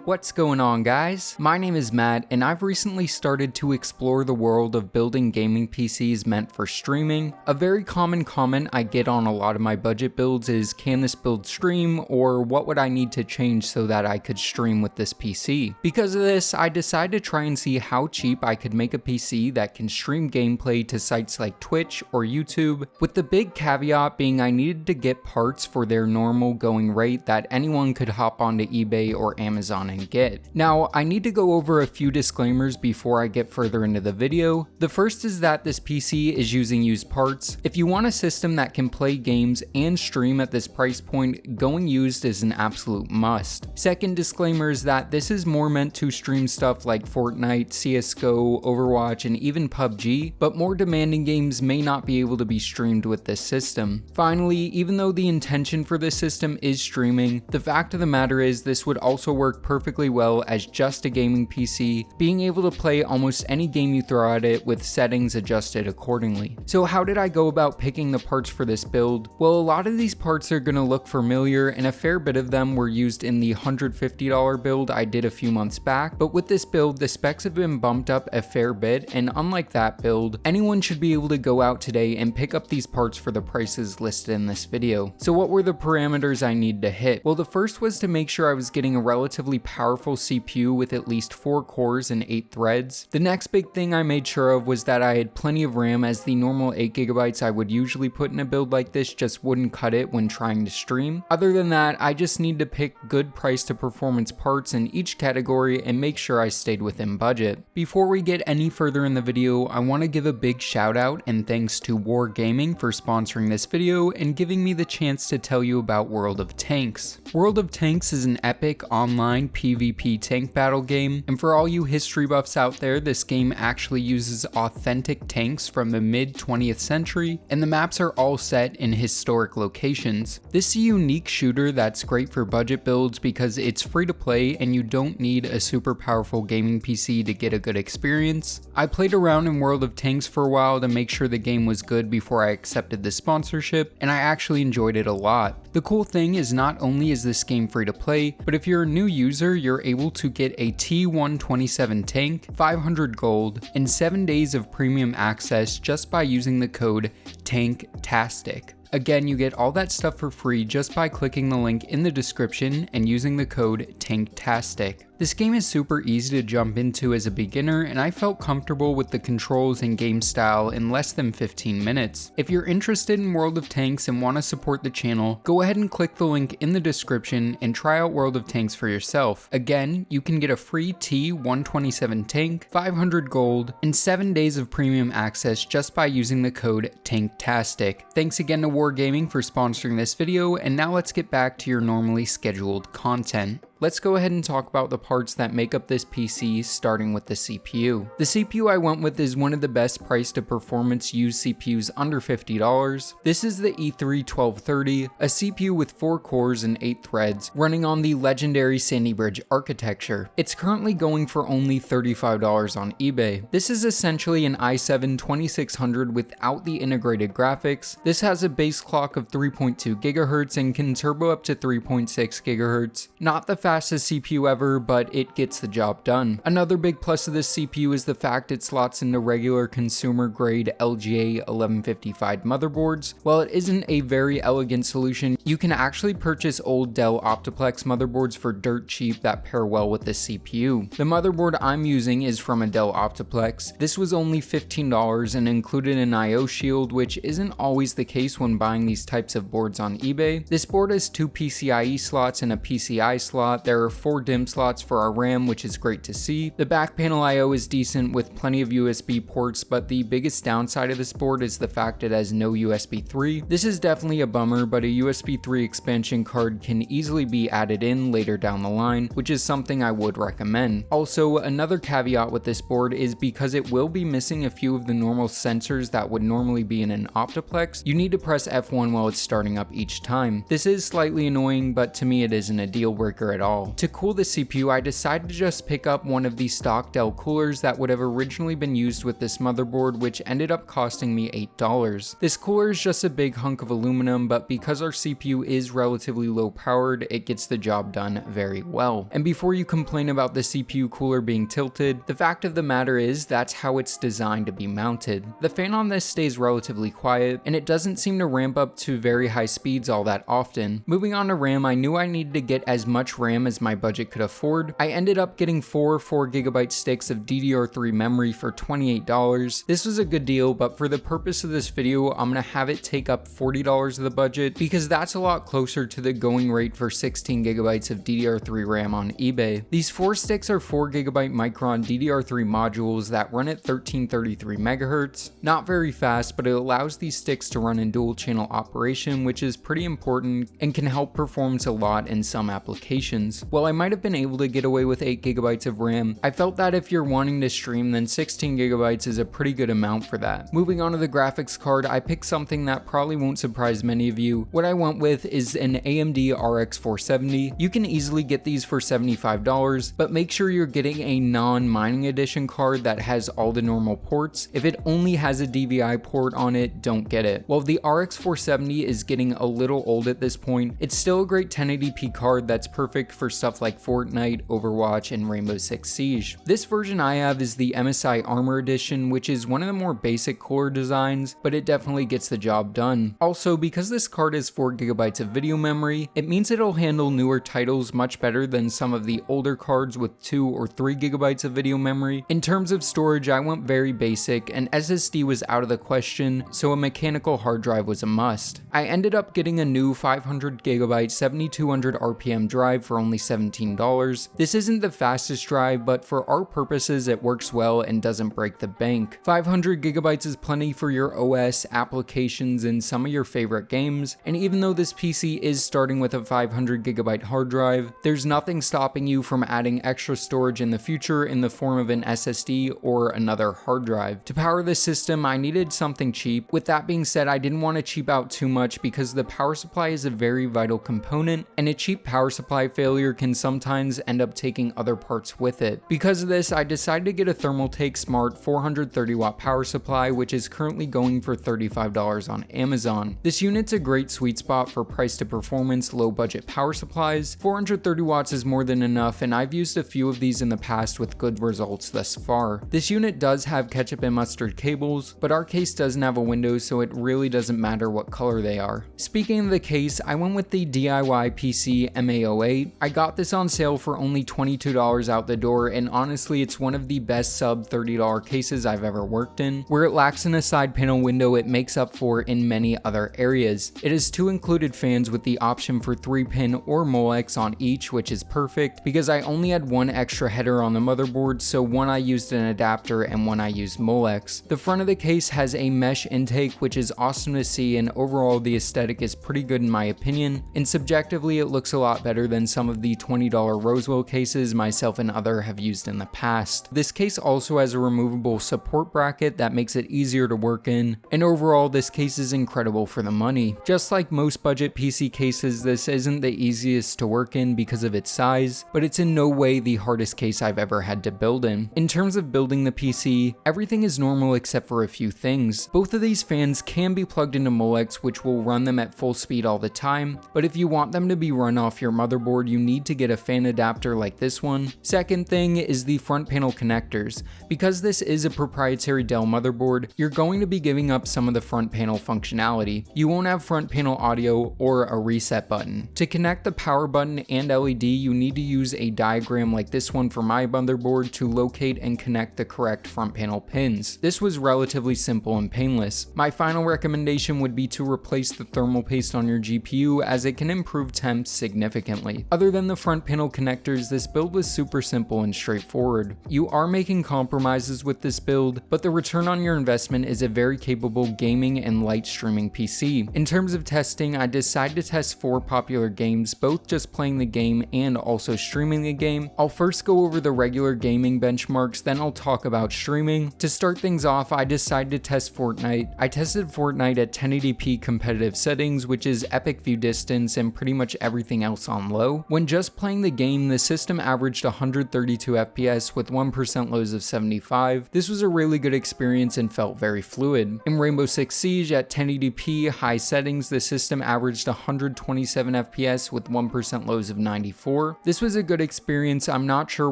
What's going on, guys? My name is Matt, and I've recently started to explore the world of building gaming PCs meant for streaming. A very common comment I get on a lot of my budget builds is, can this build stream, or what would I need to change so that I could stream with this PC? Because of this, I decided to try and see how cheap I could make a PC that can stream gameplay to sites like Twitch or YouTube, with the big caveat being I needed to get parts for their normal going rate that anyone could hop onto eBay or Amazon and get. Now, I need to go over a few disclaimers before I get further into the video. The first is that this PC is using used parts. If you want a system that can play games and stream at this price point, going used is an absolute must. Second disclaimer is that this is more meant to stream stuff like Fortnite, CSGO, Overwatch, and even PUBG, but more demanding games may not be able to be streamed with this system. Finally, even though the intention for this system is streaming, the fact of the matter is this would also work perfectly well as just a gaming PC, being able to play almost any game you throw at it with settings adjusted accordingly. So how did I go about picking the parts for this build? Well, a lot of these parts are going to look familiar, and a fair bit of them were used in the $150 build I did a few months back, but with this build the specs have been bumped up a fair bit, and unlike that build, anyone should be able to go out today and pick up these parts for the prices listed in this video. So what were the parameters I needed to hit? Well, the first was to make sure I was getting a relatively powerful CPU with at least 4 cores and 8 threads. The next big thing I made sure of was that I had plenty of RAM, as the normal 8GB I would usually put in a build like this just wouldn't cut it when trying to stream. Other than that, I just need to pick good price to performance parts in each category and make sure I stayed within budget. Before we get any further in the video, I want to give a big shout out and thanks to War Gaming for sponsoring this video and giving me the chance to tell you about World of Tanks. World of Tanks is an epic online PvP tank battle game, and for all you history buffs out there, this game actually uses authentic tanks from the mid 20th century, and the maps are all set in historic locations. This is a unique shooter that's great for budget builds because it's free to play and you don't need a super powerful gaming PC to get a good experience. I played around in World of Tanks for a while to make sure the game was good before I accepted the sponsorship, and I actually enjoyed it a lot. The cool thing is not only is this game free to play, but if you're a new user, you're able to get a T127 tank, 500 gold, and 7 days of premium access just by using the code TANKTASTIC. Again, you get all that stuff for free just by clicking the link in the description and using the code TANKTASTIC. This game is super easy to jump into as a beginner, and I felt comfortable with the controls and game style in less than 15 minutes. If you're interested in World of Tanks and want to support the channel, go ahead and click the link in the description and try out World of Tanks for yourself. Again, you can get a free T127 tank, 500 gold, and 7 days of premium access just by using the code TANKTASTIC. Thanks again to War Gaming for sponsoring this video, and now let's get back to your normally scheduled content. Let's go ahead and talk about the parts that make up this PC, starting with the CPU. The CPU I went with is one of the best price to performance used CPUs under $50. This is the E3 1230, a CPU with 4 cores and 8 threads, running on the legendary Sandy Bridge architecture. It's currently going for only $35 on eBay. This is essentially an i7 2600 without the integrated graphics. This has a base clock of 3.2 GHz and can turbo up to 3.6 GHz. Not the fastest CPU ever, but it gets the job done. Another big plus of this CPU is the fact it slots into regular consumer grade LGA 1155 motherboards. While it isn't a very elegant solution, you can actually purchase old Dell Optiplex motherboards for dirt cheap that pair well with this CPU. The motherboard I'm using is from a Dell Optiplex. This was only $15 and included an IO shield, which isn't always the case when buying these types of boards on eBay. This board has 2 PCIe slots and a PCI slot. There are 4 DIMM slots for our RAM, which is great to see. The back panel IO is decent with plenty of USB ports, but the biggest downside of this board is the fact it has no USB 3. This is definitely a bummer, but a USB 3 expansion card can easily be added in later down the line, which is something I would recommend. Also, another caveat with this board is because it will be missing a few of the normal sensors that would normally be in an Optiplex, you need to press F1 while it's starting up each time. This is slightly annoying, but to me it isn't a deal breaker at all. To cool the CPU, I decided to just pick up one of the stock Dell coolers that would have originally been used with this motherboard, which ended up costing me $8. This cooler is just a big hunk of aluminum, but because our CPU is relatively low powered, it gets the job done very well. And before you complain about the CPU cooler being tilted, the fact of the matter is that's how it's designed to be mounted. The fan on this stays relatively quiet, and it doesn't seem to ramp up to very high speeds all that often. Moving on to RAM, I knew I needed to get as much RAM as my budget could afford. I ended up getting 4GB sticks of DDR3 memory for $28. This was a good deal, but for the purpose of this video, I'm gonna have it take up $40 of the budget because that's a lot closer to the going rate for 16GB of DDR3 RAM on eBay. These 4 sticks are 4GB Micron DDR3 modules that run at 1333 MHz. Not very fast, but it allows these sticks to run in dual channel operation, which is pretty important and can help performance a lot in some applications. While I might have been able to get away with 8GB of RAM, I felt that if you're wanting to stream, then 16GB is a pretty good amount for that. Moving on to the graphics card, I picked something that probably won't surprise many of you. What I went with is an AMD RX 470. You can easily get these for $75, but make sure you're getting a non-mining edition card that has all the normal ports. If it only has a DVI port on it, don't get it. While the RX 470 is getting a little old at this point, it's still a great 1080p card that's perfect for stuff like Fortnite, Overwatch, and Rainbow Six Siege. This version I have is the MSI Armor Edition, which is one of the more basic cooler designs, but it definitely gets the job done. Also, because this card has 4GB of video memory, it means it'll handle newer titles much better than some of the older cards with 2 or 3GB of video memory. In terms of storage, I went very basic, and SSD was out of the question, so a mechanical hard drive was a must. I ended up getting a new 500GB 7200 RPM drive for only $17. This isn't the fastest drive, but for our purposes it works well and doesn't break the bank. 500GB is plenty for your OS, applications, and some of your favorite games, and even though this PC is starting with a 500GB hard drive, there's nothing stopping you from adding extra storage in the future in the form of an SSD or another hard drive. To power this system, I needed something cheap. With that being said, I didn't want to cheap out too much because the power supply is a very vital component, and a cheap power supply failure can sometimes end up taking other parts with it. Because of this, I decided to get a Thermaltake Smart 430W power supply, which is currently going for $35 on Amazon. This unit's a great sweet spot for price to performance, low budget power supplies. 430 watts is more than enough, and I've used a few of these in the past with good results thus far. This unit does have ketchup and mustard cables, but our case doesn't have a window, so it really doesn't matter what color they are. Speaking of the case, I went with the DIY PC MA08. I got this on sale for only $22 out the door, and honestly it's one of the best sub $30 cases I've ever worked in. Where it lacks in a side panel window, it makes up for in many other areas. It has 2 included fans with the option for 3-pin or Molex on each, which is perfect because I only had 1 extra header on the motherboard, so one I used an adapter and one I used Molex. The front of the case has a mesh intake, which is awesome to see, and overall the aesthetic is pretty good in my opinion, and subjectively it looks a lot better than some of the $20 Rosewell cases myself and other have used in the past. This case also has a removable support bracket that makes it easier to work in, and overall this case is incredible for the money. Just like most budget PC cases, this isn't the easiest to work in because of its size, but it's in no way the hardest case I've ever had to build in. In terms of building the PC, everything is normal except for a few things. Both of these fans can be plugged into Molex, which will run them at full speed all the time, but if you want them to be run off your motherboard, you need to get a fan adapter like this one. Second thing is the front panel connectors. Because this is a proprietary Dell motherboard, you're going to be giving up some of the front panel functionality. You won't have front panel audio or a reset button. To connect the power button and LED, you need to use a diagram like this one for my motherboard to locate and connect the correct front panel pins. This was relatively simple and painless. My final recommendation would be to replace the thermal paste on your GPU, as it can improve temps significantly. Other than the front panel connectors, this build was super simple and straightforward. You are making compromises with this build, but the return on your investment is a very capable gaming and light streaming PC. In terms of testing, I decided to test 4 popular games, both just playing the game and also streaming the game. I'll first go over the regular gaming benchmarks, then I'll talk about streaming. To start things off, I decided to test Fortnite. I tested Fortnite at 1080p competitive settings, which is epic view distance and pretty much everything else on low. When just playing the game, the system averaged 132 FPS with 1% lows of 75. This was a really good experience and felt very fluid. In Rainbow Six Siege at 1080p high settings, the system averaged 127 FPS with 1% lows of 94. This was a good experience. I'm not sure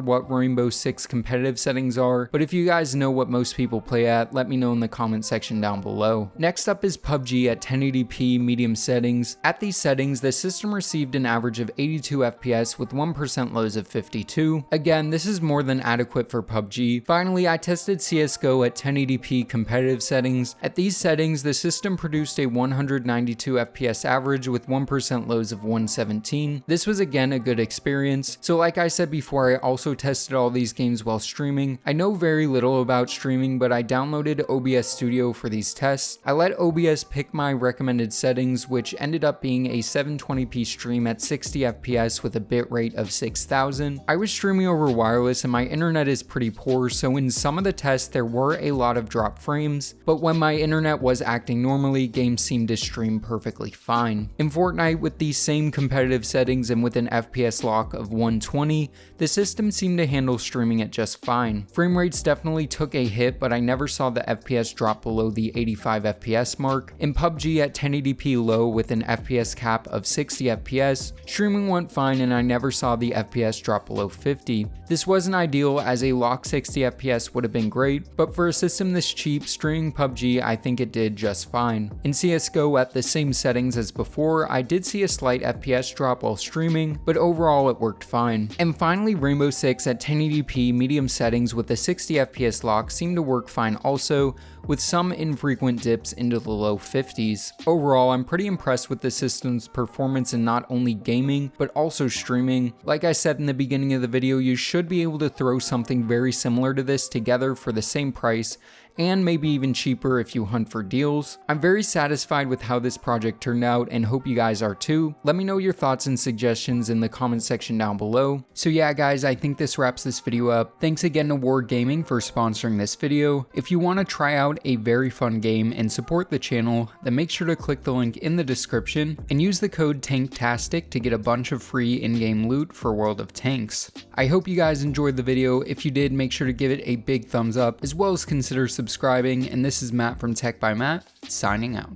what Rainbow Six competitive settings are, but if you guys know what most people play at, let me know in the comment section down below. Next up is PUBG at 1080p medium settings. At these settings, the system received an average of 82 FPS with 1% lows of 52. Again, this is more than adequate for PUBG. Finally, I tested CSGO at 1080p competitive settings. At these settings, the system produced a 192 FPS average with 1% lows of 117. This was again a good experience. So like I said before, I also tested all these games while streaming. I know very little about streaming, but I downloaded OBS Studio for these tests. I let OBS pick my recommended settings, which ended up being a 720p stream at 60 FPS with a bitrate of 6000. I was streaming over wireless and my internet is pretty poor, so in some of the tests there were a lot of drop frames, but when my internet was acting normally, games seemed to stream perfectly fine. In Fortnite, with these same competitive settings and with an FPS lock of 120, the system seemed to handle streaming it just fine. Frame rates definitely took a hit, but I never saw the FPS drop below the 85 FPS mark. In PUBG at 1080p low with an FPS cap of 60 FPS, streaming went fine and I never saw the FPS drop below 50. This wasn't ideal as a locked 60 FPS would have been great, but for a system this cheap, streaming PUBG I think it did just fine. In CSGO at the same settings as before, I did see a slight FPS drop while streaming, but overall it worked fine. And finally, Rainbow Six at 1080p medium settings with a 60 FPS lock seemed to work fine also, with some infrequent dips into the low 50s. Overall, I'm pretty impressed with the system's performance in not only gaming, but also streaming. Like I said in the beginning of the video, you should be able to throw something very similar to this together for the same price, and maybe even cheaper if you hunt for deals. I'm very satisfied with how this project turned out and hope you guys are too. Let me know your thoughts and suggestions in the comment section down below. So yeah guys, I think this wraps this video up. Thanks again to War Gaming for sponsoring this video. If you want to try out a very fun game and support the channel, then make sure to click the link in the description and use the code TANKTASTIC to get a bunch of free in-game loot for World of Tanks. I hope you guys enjoyed the video. If you did, make sure to give it a big thumbs up, as well as consider subscribing, and this is Matt from Tech by Matt, signing out.